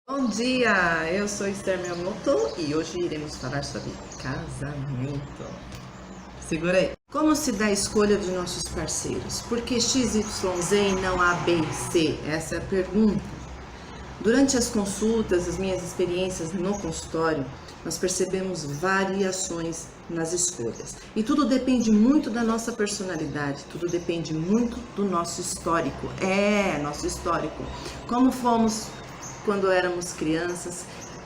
Bom dia, eu sou Esther Miyamoto e hoje iremos falar sobre casamento. Segura aí. Como se dá a escolha de nossos parceiros? Por que X, Y, Z e não A, B e C? Essa é a pergunta. Durante as consultas, as minhas experiências no consultório, nós percebemos variações nas escolhas. E tudo depende muito da nossa personalidade, tudo depende muito do nosso histórico. Nosso histórico. Como fomos quando éramos crianças,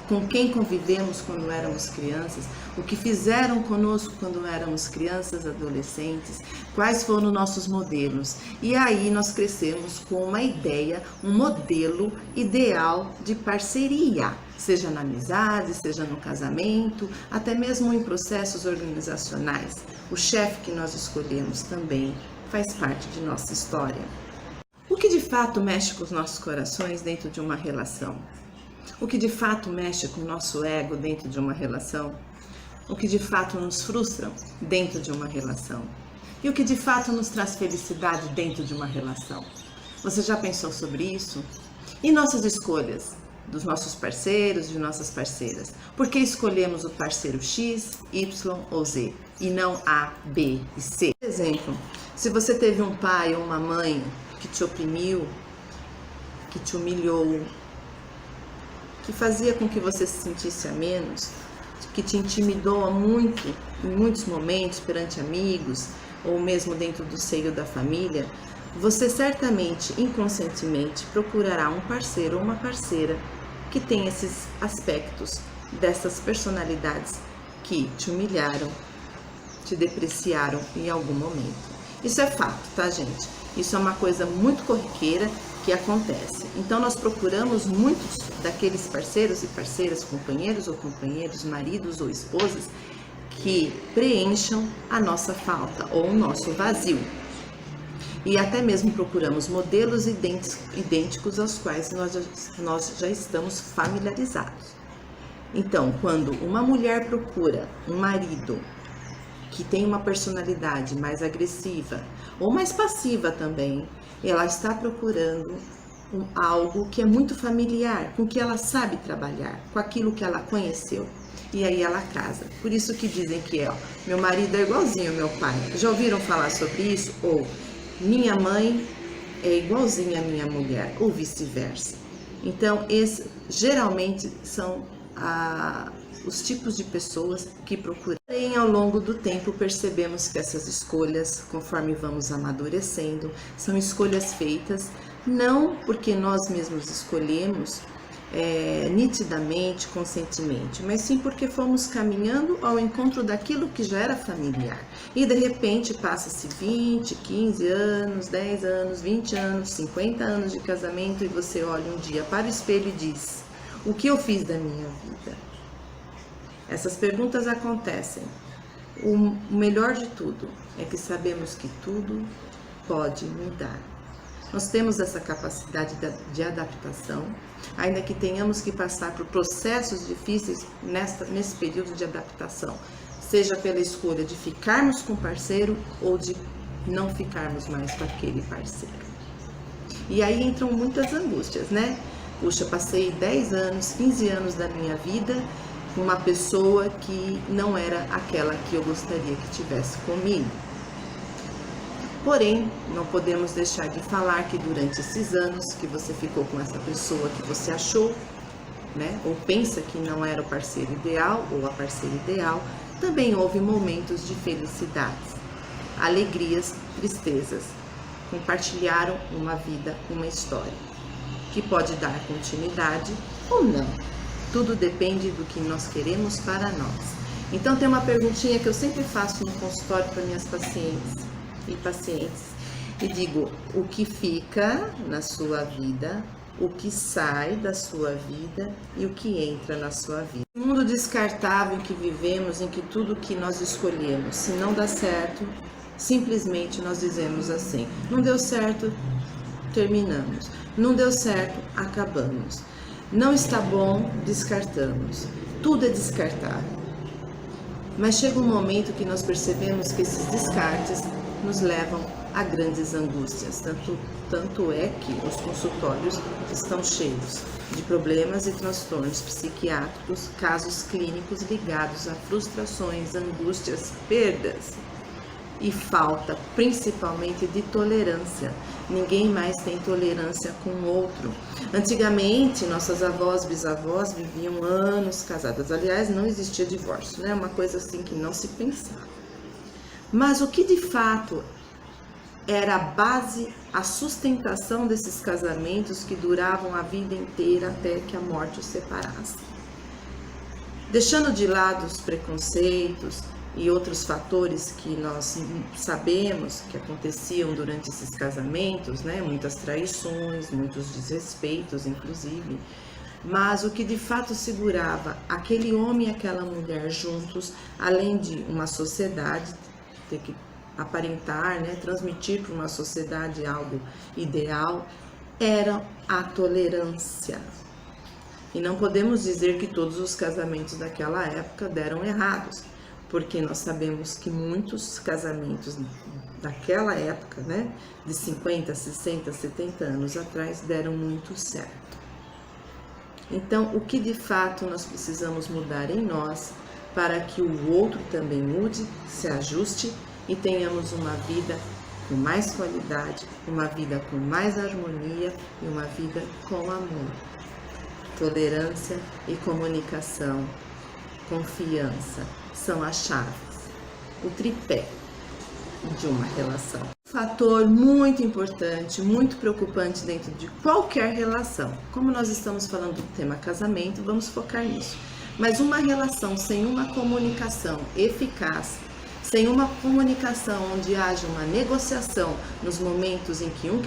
com quem convivemos quando éramos crianças, o que fizeram conosco quando éramos crianças, adolescentes, quais foram nossos modelos. E aí nós crescemos com uma ideia, um modelo ideal de parceria, seja na amizade, seja no casamento, até mesmo em processos organizacionais. O chefe que nós escolhemos também faz parte de nossa história. O que de fato mexe com os nossos corações dentro de uma relação? O que de fato mexe com o nosso ego dentro de uma relação? O que de fato nos frustra dentro de uma relação? E o que de fato nos traz felicidade dentro de uma relação? Você já pensou sobre isso? E nossas escolhas dos nossos parceiros, de nossas parceiras? Por que escolhemos o parceiro X, Y ou Z e não A, B e C? Por exemplo, se você teve um pai ou uma mãe que te oprimiu, que te humilhou, que fazia com que você se sentisse a menos, que te intimidou muito, em muitos momentos, perante amigos, ou mesmo dentro do seio da família, você certamente, inconscientemente, procurará um parceiro ou uma parceira que tem esses aspectos dessas personalidades que te humilharam, te depreciaram em algum momento. Isso é fato, tá, gente? Isso é uma coisa muito corriqueira que acontece. Então, nós procuramos muitos daqueles parceiros e parceiras, companheiros ou companheiros, maridos ou esposas, que preencham a nossa falta ou o nosso vazio. E até mesmo procuramos modelos idênticos aos quais nós já estamos familiarizados. Então, quando uma mulher procura um marido que tem uma personalidade mais agressiva ou mais passiva também, ela está procurando algo que é muito familiar, com que ela sabe trabalhar, com aquilo que ela conheceu. E aí ela casa. Por isso que dizem que meu marido é igualzinho ao meu pai. Já ouviram falar sobre isso? Ou minha mãe é igualzinha à minha mulher, ou vice-versa. Então, esses geralmente são os tipos de pessoas que procuram. Porém, ao longo do tempo, percebemos que essas escolhas, conforme vamos amadurecendo, são escolhas feitas não porque nós mesmos escolhemos nitidamente, conscientemente, mas sim porque fomos caminhando ao encontro daquilo que já era familiar. E de repente passa-se 20, 15 anos, 10 anos, 20 anos, 50 anos de casamento e você olha um dia para o espelho e diz: o que eu fiz da minha vida? Essas perguntas acontecem. O melhor de tudo é que sabemos que tudo pode mudar. Nós temos essa capacidade de adaptação, ainda que tenhamos que passar por processos difíceis nesse período de adaptação, seja pela escolha de ficarmos com o parceiro ou de não ficarmos mais com aquele parceiro. E aí entram muitas angústias, né? Puxa, passei 10 anos, 15 anos da minha vida com uma pessoa que não era aquela que eu gostaria que tivesse comigo. Porém, não podemos deixar de falar que durante esses anos que você ficou com essa pessoa que você achou, né, ou pensa que não era o parceiro ideal ou a parceira ideal, também houve momentos de felicidades, alegrias, tristezas. Compartilharam uma vida, uma história, que pode dar continuidade ou não. Tudo depende do que nós queremos para nós. Então, tem uma perguntinha que eu sempre faço no consultório para minhas pacientes e digo: o que fica na sua vida, o que sai da sua vida e o que entra na sua vida. No mundo descartável que vivemos, em que tudo que nós escolhemos, se não dá certo, simplesmente nós dizemos assim: não deu certo, terminamos. Não deu certo, acabamos. Não está bom, descartamos. Tudo é descartável. Mas chega um momento que nós percebemos que esses descartes nos levam a grandes angústias. Tanto é que os consultórios estão cheios de problemas e transtornos psiquiátricos, casos clínicos ligados a frustrações, angústias, perdas e falta principalmente de tolerância. Ninguém mais tem tolerância com o outro. Antigamente, nossas avós, bisavós viviam anos casadas. Aliás, não existia divórcio, né? Uma coisa assim que não se pensava. Mas o que de fato era a base, a sustentação desses casamentos que duravam a vida inteira até que a morte os separasse? Deixando de lado os preconceitos e outros fatores que nós sabemos que aconteciam durante esses casamentos, né? Muitas traições, muitos desrespeitos, inclusive. Mas o que de fato segurava aquele homem e aquela mulher juntos, além de uma sociedade ter que aparentar, né? Transmitir para uma sociedade algo ideal, era a tolerância. E não podemos dizer que todos os casamentos daquela época deram errados, porque nós sabemos que muitos casamentos daquela época, né, de 50, 60, 70 anos atrás, deram muito certo. Então, o que de fato nós precisamos mudar em nós para que o outro também mude, se ajuste e tenhamos uma vida com mais qualidade, uma vida com mais harmonia e uma vida com amor. Tolerância e comunicação, confiança são as chaves, o tripé de uma relação. Fator muito importante, muito preocupante dentro de qualquer relação. Como nós estamos falando do tema casamento, vamos focar nisso. Mas uma relação sem uma comunicação eficaz, sem uma comunicação onde haja uma negociação nos momentos em que um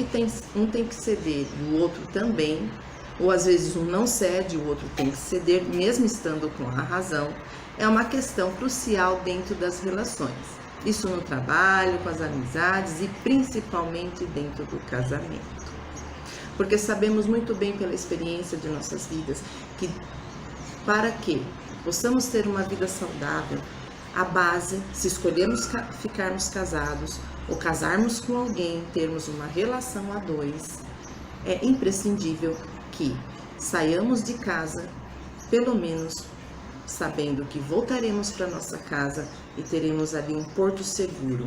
tem que ceder e o outro também, ou às vezes um não cede, o outro tem que ceder, mesmo estando com a razão, é uma questão crucial dentro das relações. Isso no trabalho, com as amizades e principalmente dentro do casamento. Porque sabemos muito bem pela experiência de nossas vidas que para que possamos ter uma vida saudável, a base, se escolhermos ficarmos casados ou casarmos com alguém, termos uma relação a dois, é imprescindível que saiamos de casa, pelo menos sabendo que voltaremos para nossa casa e teremos ali um porto seguro.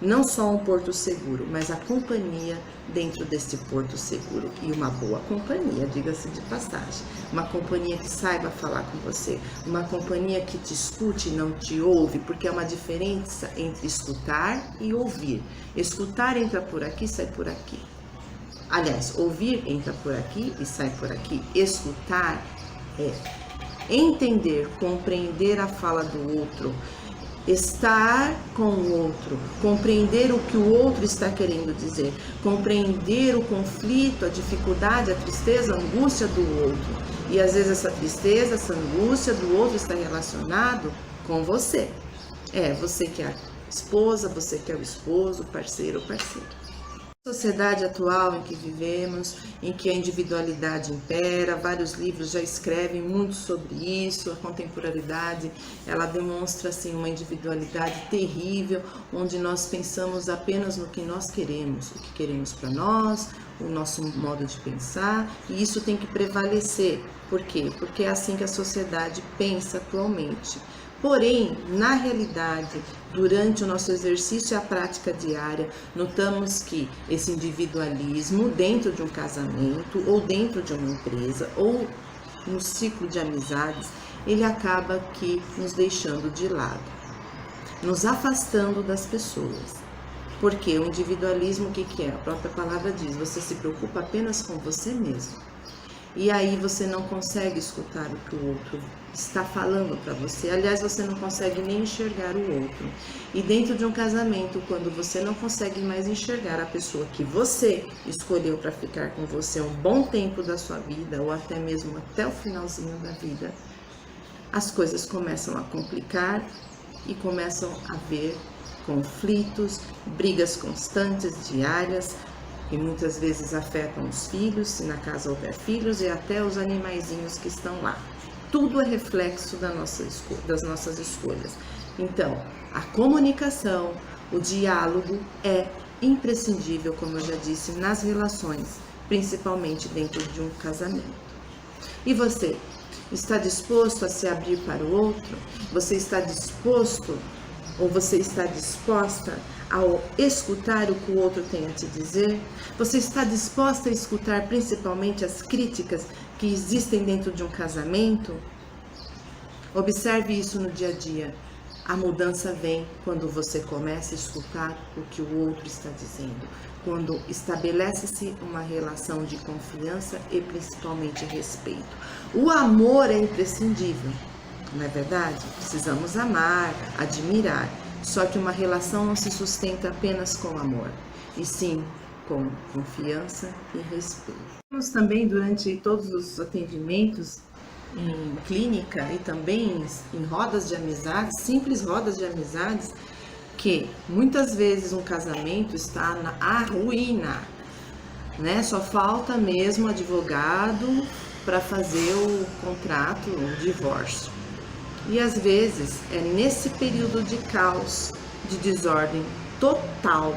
Não só um porto seguro, mas a companhia dentro desse porto seguro. E uma boa companhia, diga-se de passagem. Uma companhia que saiba falar com você. Uma companhia que te escute e não te ouve, porque é uma diferença entre escutar e ouvir. Escutar entra por aqui, sai por aqui. Aliás, ouvir entra por aqui e sai por aqui. Escutar é entender, compreender a fala do outro, estar com o outro, compreender o que o outro está querendo dizer, compreender o conflito, a dificuldade, a tristeza, a angústia do outro. E às vezes essa tristeza, essa angústia do outro está relacionado com você. Você que é a esposa, você que é o esposo, parceiro ou parceira. A sociedade atual em que vivemos, em que a individualidade impera, vários livros já escrevem muito sobre isso, a contemporaneidade, ela demonstra assim uma individualidade terrível, onde nós pensamos apenas no que nós queremos, o que queremos para nós, o nosso modo de pensar, e isso tem que prevalecer. Por quê? Porque é assim que a sociedade pensa atualmente. Porém, na realidade, durante o nosso exercício e a prática diária, notamos que esse individualismo dentro de um casamento, ou dentro de uma empresa, ou no ciclo de amizades, ele acaba aqui nos deixando de lado, nos afastando das pessoas. Porque o individualismo, o que é? A própria palavra diz, você se preocupa apenas com você mesmo. E aí você não consegue escutar o que o outro está falando para você. Aliás, você não consegue nem enxergar o outro. E dentro de um casamento, quando você não consegue mais enxergar a pessoa que você escolheu para ficar com você um bom tempo da sua vida, ou até mesmo até o finalzinho da vida, as coisas começam a complicar e começam a haver conflitos, brigas constantes, diárias, e muitas vezes afetam os filhos, se na casa houver filhos, e até os animaizinhos que estão lá. Tudo é reflexo das nossas escolhas. Então, a comunicação, o diálogo é imprescindível, como eu já disse, nas relações, principalmente dentro de um casamento. E você? Está disposto a se abrir para o outro? Você está disposto ou você está disposta ao escutar o que o outro tem a te dizer? Você está disposta a escutar principalmente as críticas que existem dentro de um casamento? Observe isso no dia a dia. A mudança vem quando você começa a escutar o que o outro está dizendo, quando estabelece-se uma relação de confiança e principalmente respeito. O amor é imprescindível, não é verdade? Precisamos amar, admirar, só que uma relação não se sustenta apenas com amor, e sim com confiança e respeito. Temos também durante todos os atendimentos em clínica e também em rodas de amizades, simples rodas de amizades, que muitas vezes um casamento está na ruína, né? Só falta mesmo advogado para fazer o contrato, o divórcio. E às vezes é nesse período de caos, de desordem total,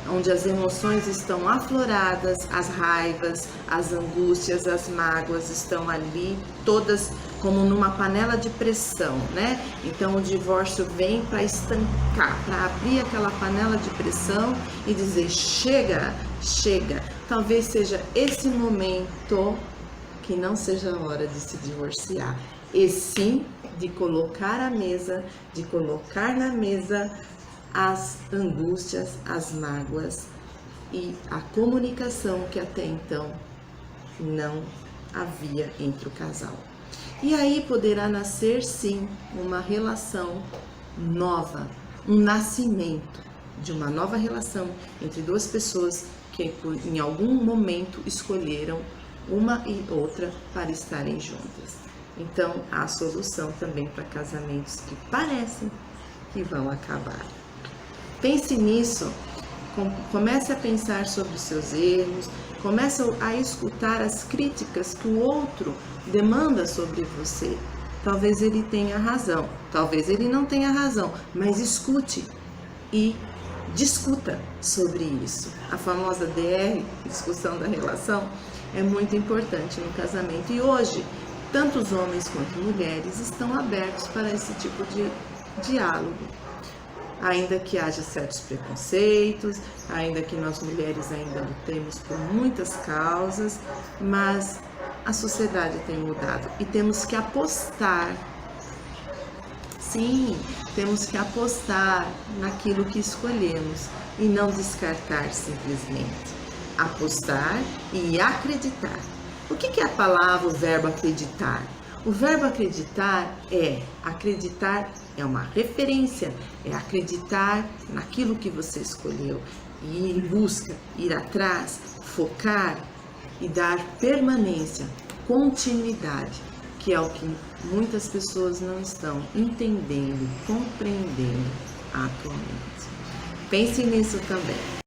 onde as emoções estão afloradas, as raivas, as angústias, as mágoas estão ali, todas como numa panela de pressão, né? Então o divórcio vem para estancar, para abrir aquela panela de pressão e dizer: chega, chega. Talvez seja esse momento que não seja a hora de se divorciar, e sim de colocar à mesa, de colocar na mesa as angústias, as mágoas e a comunicação que até então não havia entre o casal. E aí poderá nascer sim uma relação nova, um nascimento de uma nova relação entre duas pessoas que em algum momento escolheram uma e outra para estarem juntas. Então há solução também para casamentos que parecem que vão acabar. Pense nisso, comece a pensar sobre os seus erros, comece a escutar as críticas que o outro demanda sobre você. Talvez ele tenha razão, talvez ele não tenha razão, mas escute e discuta sobre isso. A famosa DR, discussão da relação, é muito importante no casamento. E hoje, tanto os homens quanto mulheres estão abertos para esse tipo de diálogo. Ainda que haja certos preconceitos, ainda que nós mulheres ainda lutemos por muitas causas, mas a sociedade tem mudado e temos que apostar. Sim, temos que apostar naquilo que escolhemos e não descartar simplesmente. Apostar e acreditar. O que é a palavra, o verbo acreditar? O verbo acreditar é uma referência, é acreditar naquilo que você escolheu, ir em busca, ir atrás, focar e dar permanência, continuidade, que é o que muitas pessoas não estão entendendo, compreendendo atualmente. Pense nisso também.